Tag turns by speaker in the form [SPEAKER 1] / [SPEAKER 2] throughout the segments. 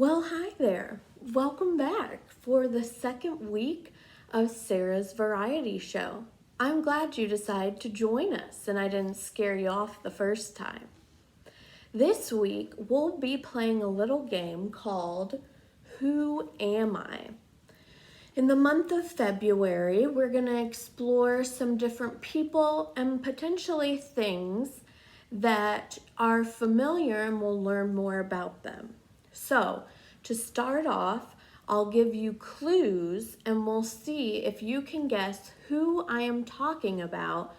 [SPEAKER 1] Well, hi there. Welcome back for the second week of Sarah's Variety Show. I'm glad you decided to join us and I didn't scare you off the first time. This week, we'll be playing a little game called Who Am I? In the month of February, we're going to explore some different people and potentially things that are familiar and we'll learn more about them. So, to start off, I'll give you clues and we'll see if you can guess who I am talking about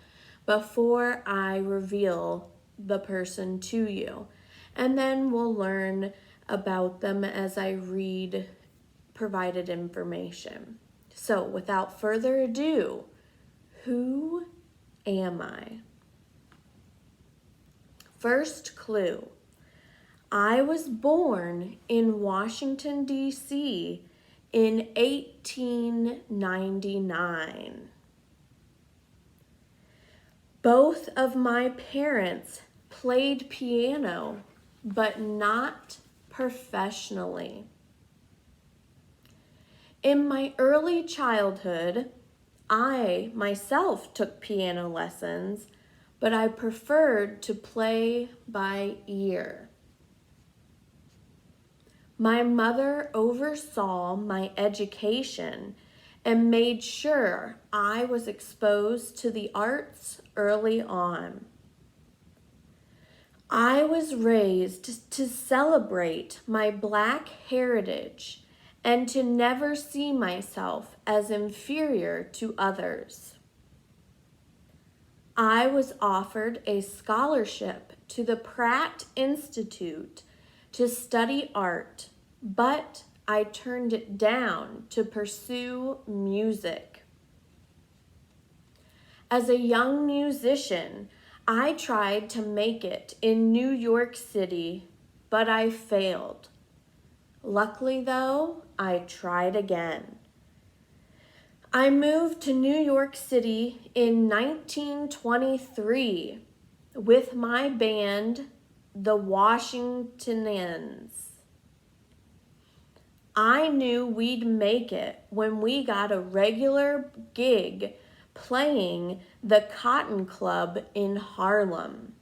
[SPEAKER 1] before I reveal the person to you. And then we'll learn about them as I read provided information. So, without further ado, who am I? First clue. I was born in Washington, D.C. in 1899. Both of my parents played piano, but not professionally. In my early childhood, I myself took piano lessons, but I preferred to play by ear. My mother oversaw my education and made sure I was exposed to the arts early on. I was raised to celebrate my Black heritage and to never see myself as inferior to others. I was offered a scholarship to the Pratt Institute to study art, but I turned it down to pursue music. As a young musician, I tried to make it in New York City, but I failed. Luckily, though, I tried again. I moved to New York City in 1923 with my band, the Washingtonians. I knew we'd make it when we got a regular gig playing the Cotton Club in Harlem.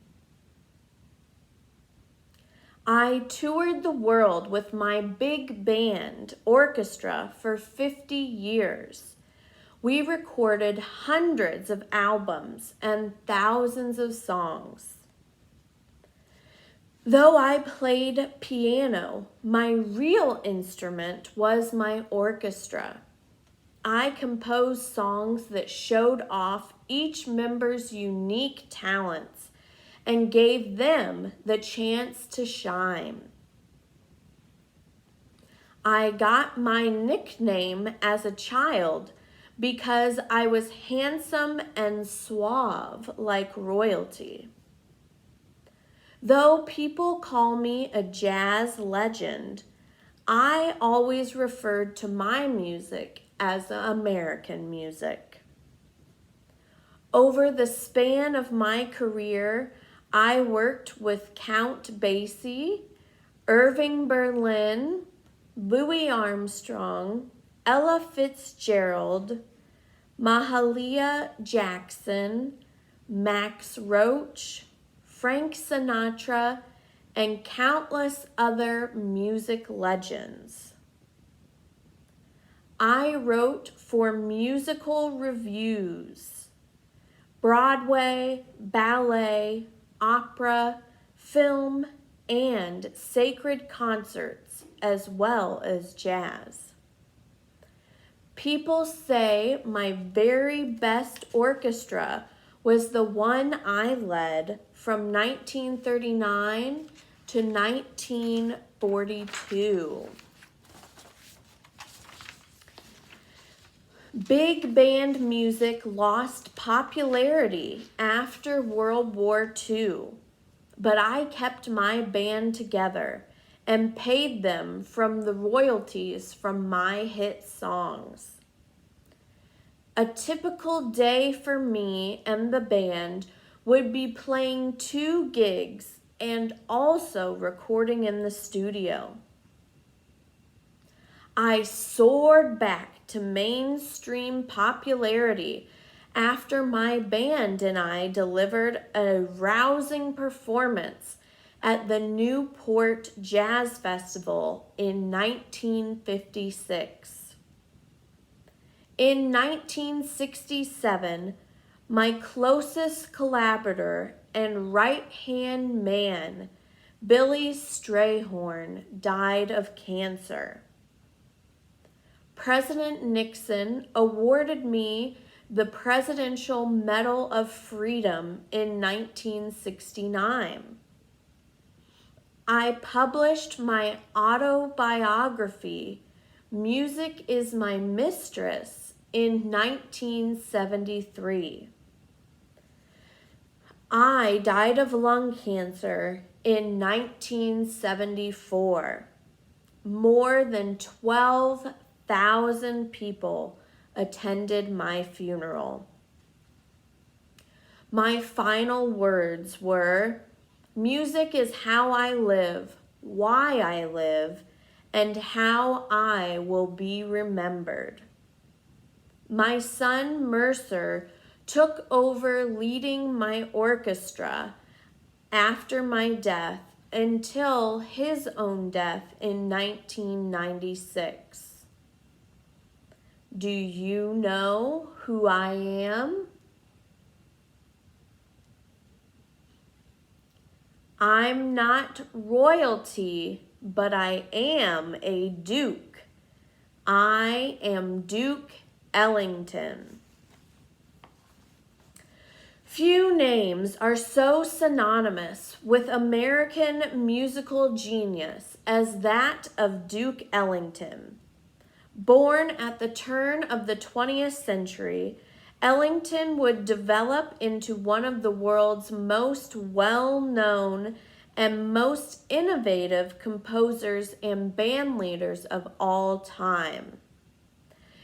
[SPEAKER 1] I toured the world with my big band orchestra for 50 years. We recorded hundreds of albums and thousands of songs. Though I played piano, my real instrument was my orchestra. I composed songs that showed off each member's unique talents and gave them the chance to shine. I got my nickname as a child because I was handsome and suave like royalty. Though people call me a jazz legend, I always referred to my music as American music. Over the span of my career, I worked with Count Basie, Irving Berlin, Louis Armstrong, Ella Fitzgerald, Mahalia Jackson, Max Roach, Frank Sinatra, and countless other music legends. I wrote for musical reviews, Broadway, ballet, opera, film, and sacred concerts, as well as jazz. People say my very best orchestra was the one I led from 1939 to 1942. Big band music lost popularity after World War II, but I kept my band together and paid them from the royalties from my hit songs. A typical day for me and the band would be playing 2 gigs and also recording in the studio. I soared back to mainstream popularity after my band and I delivered a rousing performance at the Newport Jazz Festival in 1956. In 1967, my closest collaborator and right-hand man, Billy Strayhorn, died of cancer. President Nixon awarded me the Presidential Medal of Freedom in 1969. I published my autobiography, Music is My Mistress, in 1973. I died of lung cancer in 1974. More than 12,000 people attended my funeral. My final words were, "Music is how I live, why I live, and how I will be remembered." My son Mercer took over leading my orchestra after my death until his own death in 1996. Do you know who I am? I'm not royalty, but I am a Duke. I am Duke Ellington. Few names are so synonymous with American musical genius as that of Duke Ellington. Born at the turn of the 20th century, Ellington would develop into one of the world's most well-known and most innovative composers and bandleaders of all time.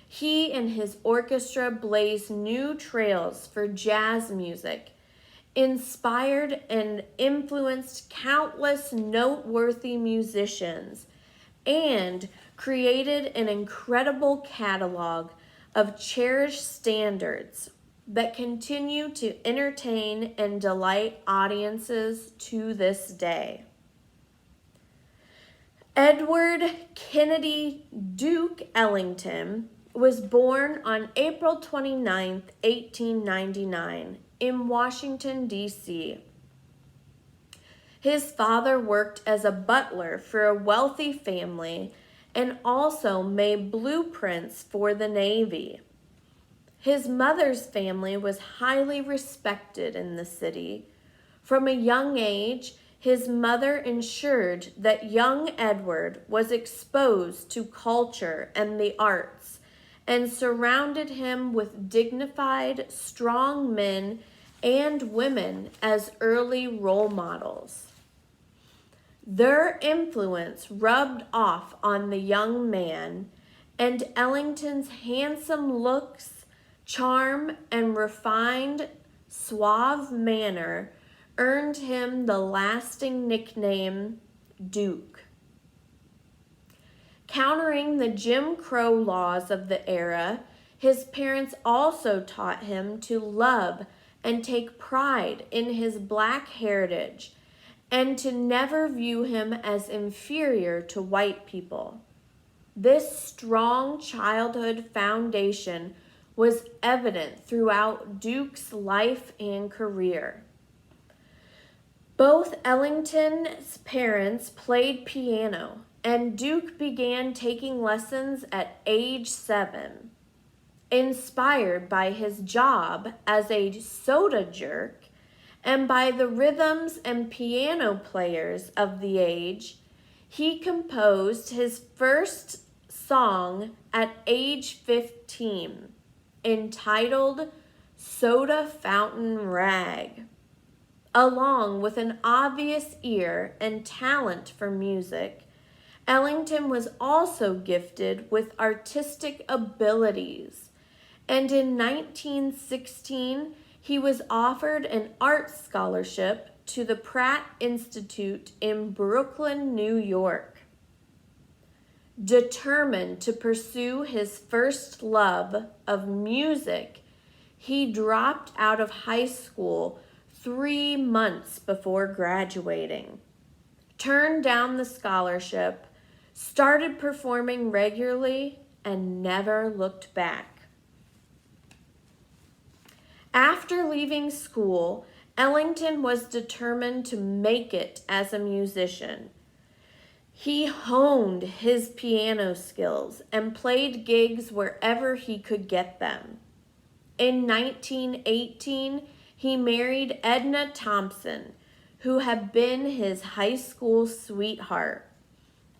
[SPEAKER 1] He and his orchestra blazed new trails for jazz music, inspired and influenced countless noteworthy musicians, and created an incredible catalog of cherished standards that continue to entertain and delight audiences to this day. Edward Kennedy Duke Ellington was born on April 29, 1899, in Washington, D.C. His father worked as a butler for a wealthy family and also made blueprints for the Navy. His mother's family was highly respected in the city. From a young age, his mother ensured that young Edward was exposed to culture and the arts and surrounded him with dignified, strong men and women as early role models. Their influence rubbed off on the young man, and Ellington's handsome looks, charm, and refined, suave manner earned him the lasting nickname Duke. Countering the Jim Crow laws of the era, his parents also taught him to love and take pride in his Black heritage and to never view him as inferior to white people. This strong childhood foundation was evident throughout Duke's life and career. Both Ellington's parents played piano, and Duke began taking lessons at age 7. Inspired by his job as a soda jerk and by the rhythms and piano players of the age, he composed his first song at age 15, entitled Soda Fountain Rag. Along with an obvious ear and talent for music, Ellington was also gifted with artistic abilities, and in 1916, he was offered an art scholarship to the Pratt Institute in Brooklyn, New York. Determined to pursue his first love of music, he dropped out of high school 3 months before graduating, turned down the scholarship, started performing regularly, and never looked back. After leaving school, Ellington was determined to make it as a musician. He honed his piano skills and played gigs wherever he could get them. In 1918, he married Edna Thompson, who had been his high school sweetheart.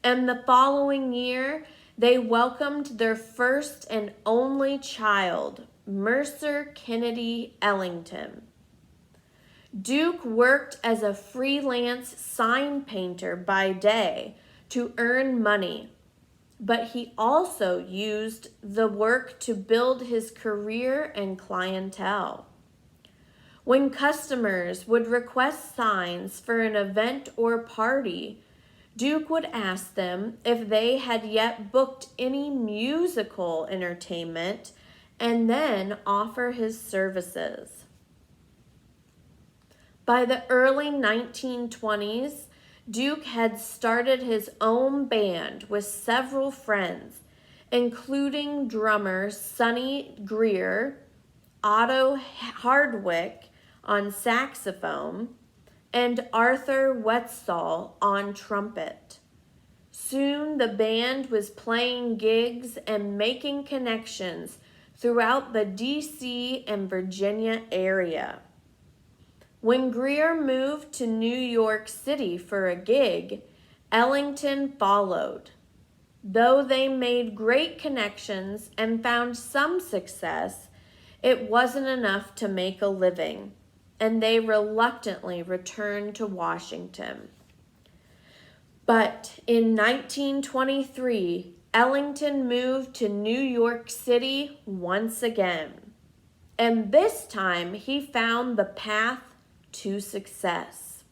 [SPEAKER 1] And the following year, they welcomed their first and only child, Mercer Kennedy Ellington. Duke worked as a freelance sign painter by day to earn money, but he also used the work to build his career and clientele. When customers would request signs for an event or party, Duke would ask them if they had yet booked any musical entertainment and then offer his services. By the early 1920s, Duke had started his own band with several friends, including drummer Sonny Greer, Otto Hardwick on saxophone, and Arthur Wetzel on trumpet. Soon the band was playing gigs and making connections throughout the D.C. and Virginia area. When Greer moved to New York City for a gig, Ellington followed. Though they made great connections and found some success, it wasn't enough to make a living, and they reluctantly returned to Washington. But in 1923, Ellington moved to New York City once again, and this time he found the path to success.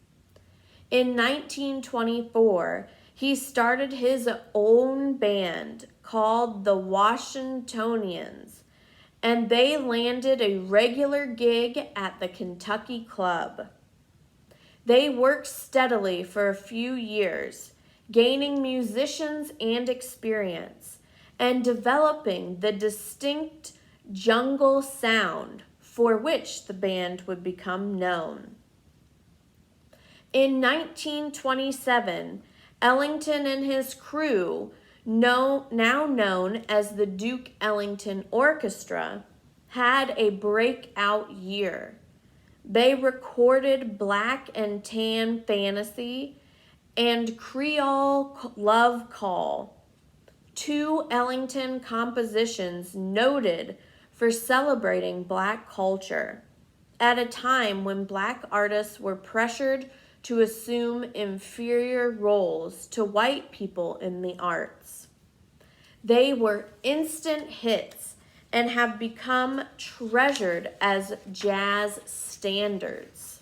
[SPEAKER 1] In 1924, he started his own band called the Washingtonians, and they landed a regular gig at the Kentucky Club. They worked steadily for a few years, gaining musicians and experience, and developing the distinct jungle sound for which the band would become known. In 1927, Ellington and his crew, now known as the Duke Ellington Orchestra, had a breakout year. They recorded Black and Tan Fantasy and Creole Love Call, two Ellington compositions noted for celebrating Black culture at a time when Black artists were pressured to assume inferior roles to white people in the arts. They were instant hits and have become treasured as jazz standards.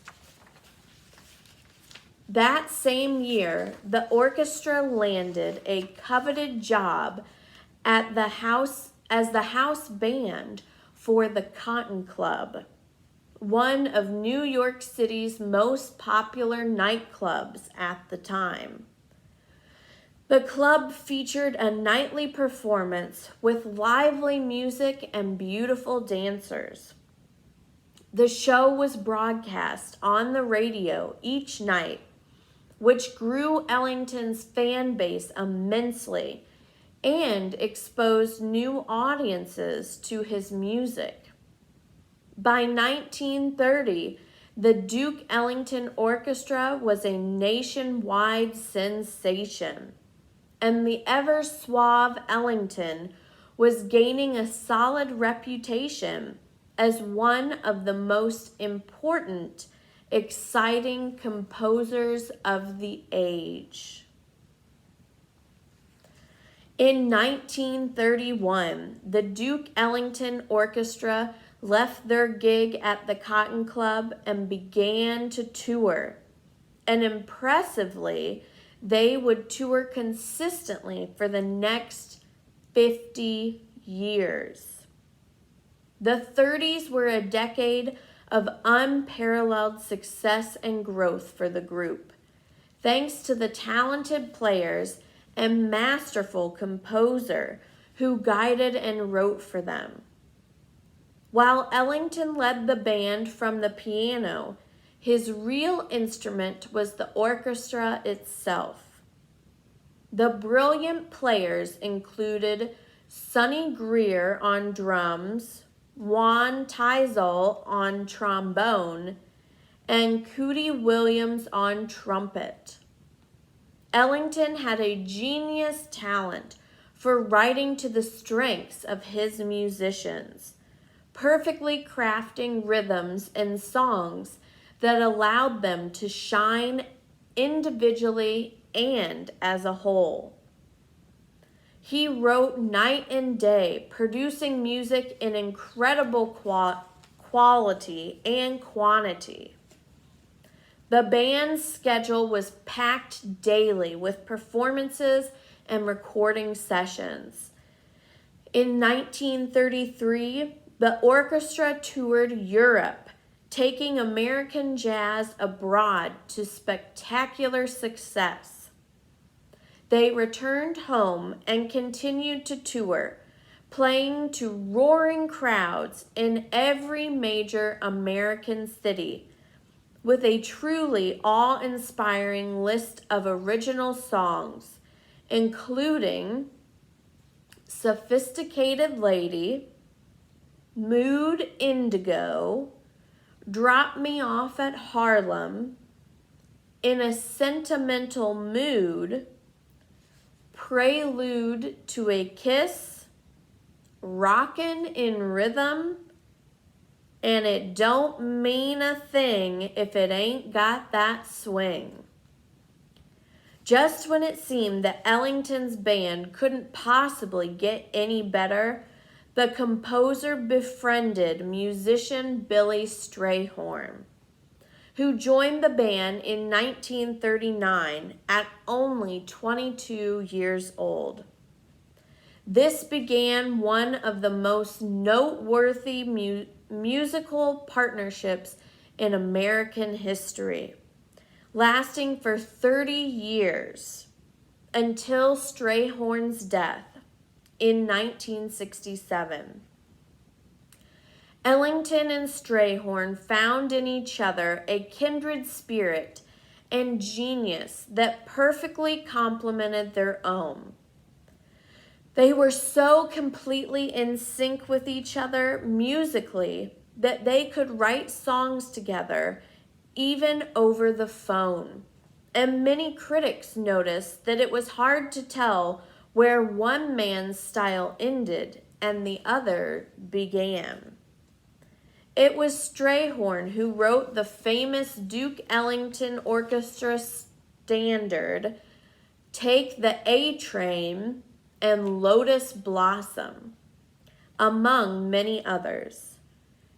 [SPEAKER 1] That same year, the orchestra landed a coveted job at the house as the house band for the Cotton Club, one of New York City's most popular nightclubs at the time. The club featured a nightly performance with lively music and beautiful dancers. The show was broadcast on the radio each night, which grew Ellington's fan base immensely and exposed new audiences to his music. By 1930, the Duke Ellington Orchestra was a nationwide sensation, and the ever-suave Ellington was gaining a solid reputation as one of the most important, exciting composers of the age. In 1931, the Duke Ellington Orchestra left their gig at the Cotton Club and began to tour. And impressively, they would tour consistently for the next 50 years. The 30s were a decade of unparalleled success and growth for the group, thanks to the talented players and masterful composer who guided and wrote for them. While Ellington led the band from the piano, his real instrument was the orchestra itself. The brilliant players included Sonny Greer on drums, Juan Teisel on trombone, and Cootie Williams on trumpet. Ellington had a genius talent for writing to the strengths of his musicians, perfectly crafting rhythms and songs that allowed them to shine individually and as a whole. He wrote night and day, producing music in incredible quality and quantity. The band's schedule was packed daily with performances and recording sessions. In 1933, the orchestra toured Europe, taking American jazz abroad to spectacular success. They returned home and continued to tour, playing to roaring crowds in every major American city, with a truly awe-inspiring list of original songs, including Sophisticated Lady, Mood Indigo, Drop Me Off at Harlem, In a Sentimental Mood, Prelude to a Kiss, Rockin' in Rhythm, and It Don't Mean a Thing If It Ain't Got That Swing. Just when it seemed that Ellington's band couldn't possibly get any better, the composer befriended musician Billy Strayhorn, who joined the band in 1939 at only 22 years old. This began one of the most noteworthy musical partnerships in American history, lasting for 30 years until Strayhorn's death in 1967. Ellington and Strayhorn found in each other a kindred spirit and genius that perfectly complemented their own. They were so completely in sync with each other musically that they could write songs together even over the phone. And many critics noticed that it was hard to tell where one man's style ended and the other began. It was Strayhorn who wrote the famous Duke Ellington Orchestra standard, Take the A Train, and Lotus Blossom, among many others.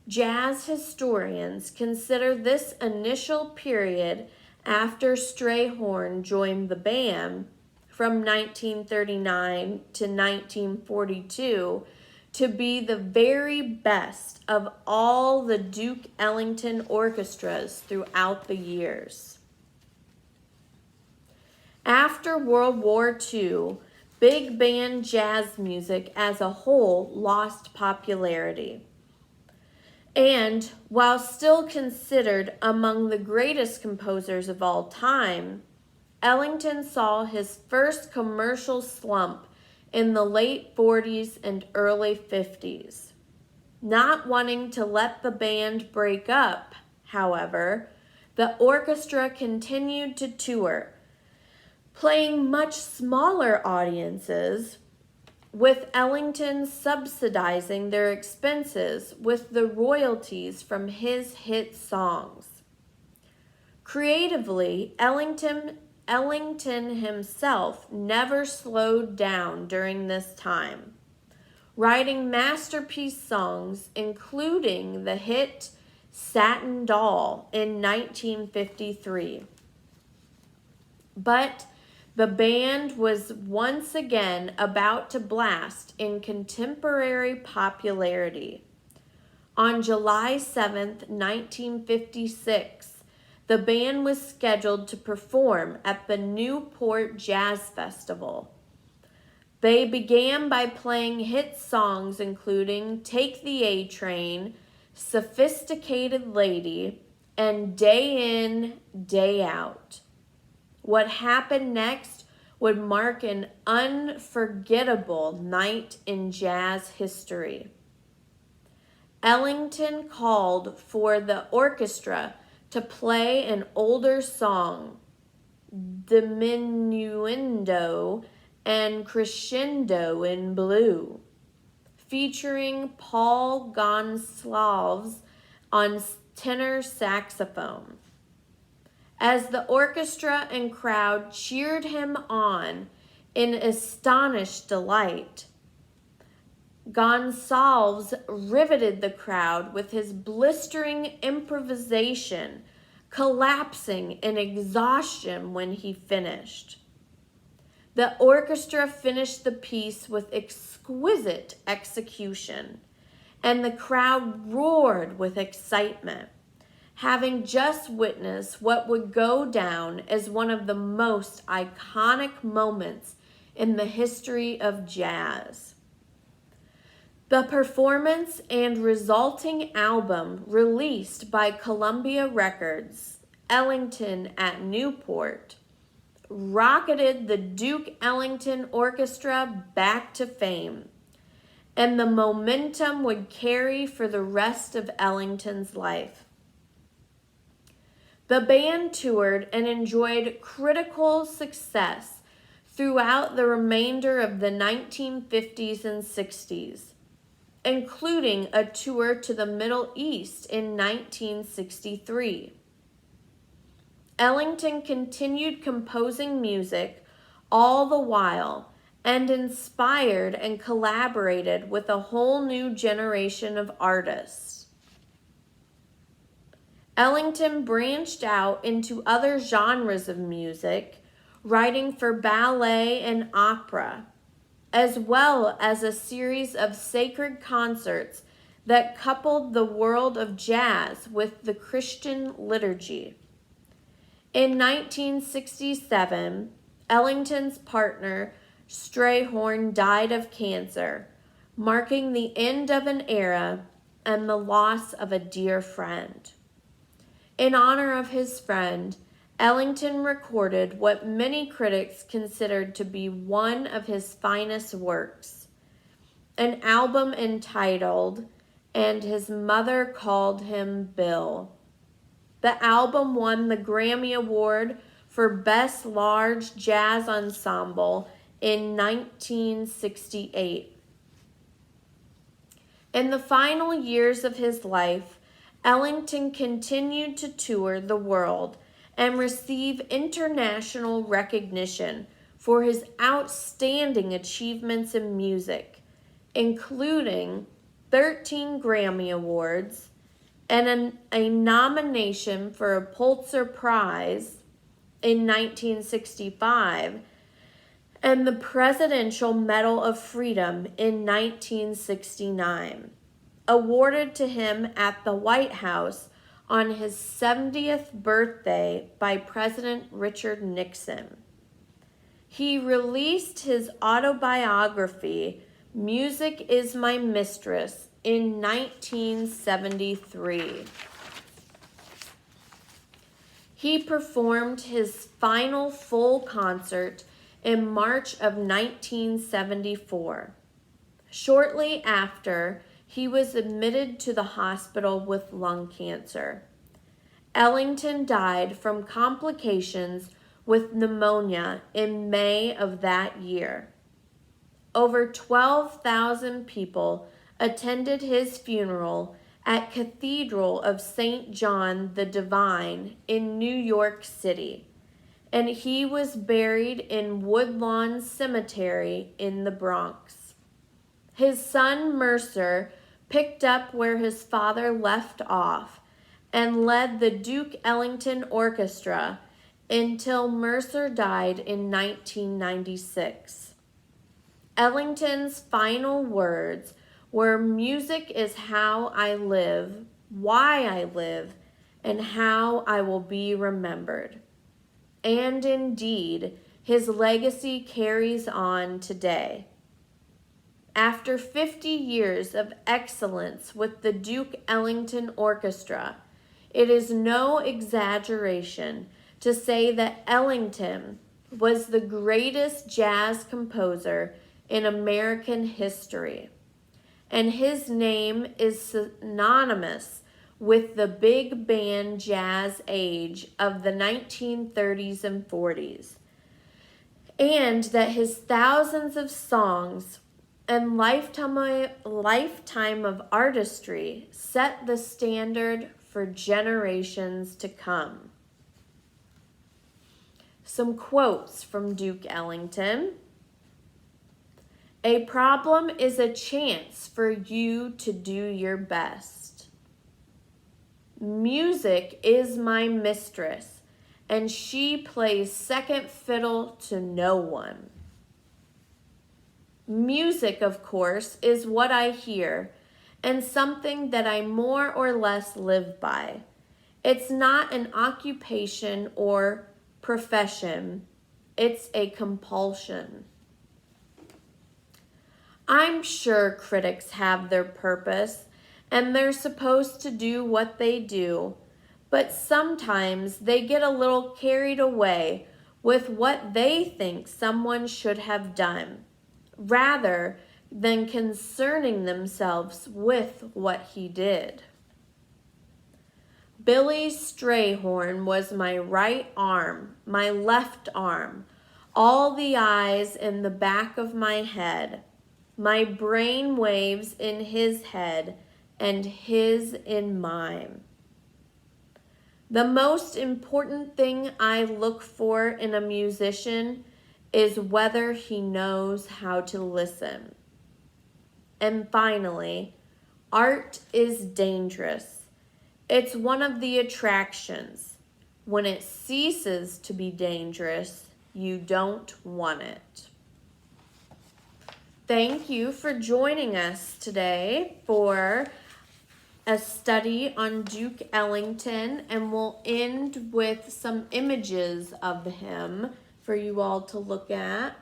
[SPEAKER 1] Jazz historians consider this initial period after Strayhorn joined the band from 1939 to 1942 to be the very best of all the Duke Ellington orchestras throughout the years. After World War II, big band jazz music as a whole lost popularity. And while still considered among the greatest composers of all time, Ellington saw his first commercial slump in the late 40s and early 50s. Not wanting to let the band break up, however, the orchestra continued to tour, playing much smaller audiences, with Ellington subsidizing their expenses with the royalties from his hit songs. Creatively, Ellington himself never slowed down during this time, writing masterpiece songs including the hit Satin Doll in 1953. But The band was once again about to blast in contemporary popularity. On July 7th, 1956, the band was scheduled to perform at the Newport Jazz Festival. They began by playing hit songs including Take the A Train, Sophisticated Lady, and Day In, Day Out. What happened next would mark an unforgettable night in jazz history. Ellington called for the orchestra to play an older song, Diminuendo and Crescendo in Blue, featuring Paul Gonsalves on tenor saxophone. As the orchestra and crowd cheered him on in astonished delight, Gonsalves riveted the crowd with his blistering improvisation, collapsing in exhaustion when he finished. The orchestra finished the piece with exquisite execution, and the crowd roared with excitement, having just witnessed what would go down as one of the most iconic moments in the history of jazz. The performance and resulting album released by Columbia Records, Ellington at Newport, rocketed the Duke Ellington Orchestra back to fame, and the momentum would carry for the rest of Ellington's life. The band toured and enjoyed critical success throughout the remainder of the 1950s and 60s, including a tour to the Middle East in 1963. Ellington continued composing music all the while and inspired and collaborated with a whole new generation of artists. Ellington branched out into other genres of music, writing for ballet and opera, as well as a series of sacred concerts that coupled the world of jazz with the Christian liturgy. In 1967, Ellington's partner, Strayhorn, died of cancer, marking the end of an era and the loss of a dear friend. In honor of his friend, Ellington recorded what many critics considered to be one of his finest works, an album entitled "And His Mother Called Him Bill." The album won the Grammy Award for Best Large Jazz Ensemble in 1968. In the final years of his life, Ellington continued to tour the world and receive international recognition for his outstanding achievements in music, including 13 Grammy Awards and a nomination for a Pulitzer Prize in 1965 and the Presidential Medal of Freedom in 1969, awarded to him at the White House on his 70th birthday by President Richard Nixon. He released his autobiography, Music Is My Mistress, in 1973. He performed his final full concert in March of 1974. Shortly after, he was admitted to the hospital with lung cancer. Ellington died from complications with pneumonia in May of that year. Over 12,000 people attended his funeral at Cathedral of St. John the Divine in New York City, and he was buried in Woodlawn Cemetery in the Bronx. His son Mercer picked up where his father left off and led the Duke Ellington Orchestra until Mercer died in 1996. Ellington's final words were, "Music is how I live, why I live, and how I will be remembered." And indeed, his legacy carries on today. After 50 years of excellence with the Duke Ellington Orchestra, it is no exaggeration to say that Ellington was the greatest jazz composer in American history, and his name is synonymous with the big band jazz age of the 1930s and 40s, and that his thousands of songs and lifetime of artistry set the standard for generations to come. Some quotes from Duke Ellington. "A problem is a chance for you to do your best. Music is my mistress, and she plays second fiddle to no one. Music, of course, is what I hear, and something that I more or less live by. It's not an occupation or profession, it's a compulsion." I'm sure critics have their purpose, and they're supposed to do what they do, but sometimes they get a little carried away with what they think someone should have done, rather than concerning themselves with what he did. "Billy Strayhorn was my right arm, my left arm, all the eyes in the back of my head, my brain waves in his head and his in mine. The most important thing I look for in a musician is whether he knows how to listen." And finally, art is dangerous. It's one of the attractions. When it ceases to be dangerous, you don't want it. Thank you for joining us today for a study on Duke Ellington, and we'll end with some images of him for you all to look at.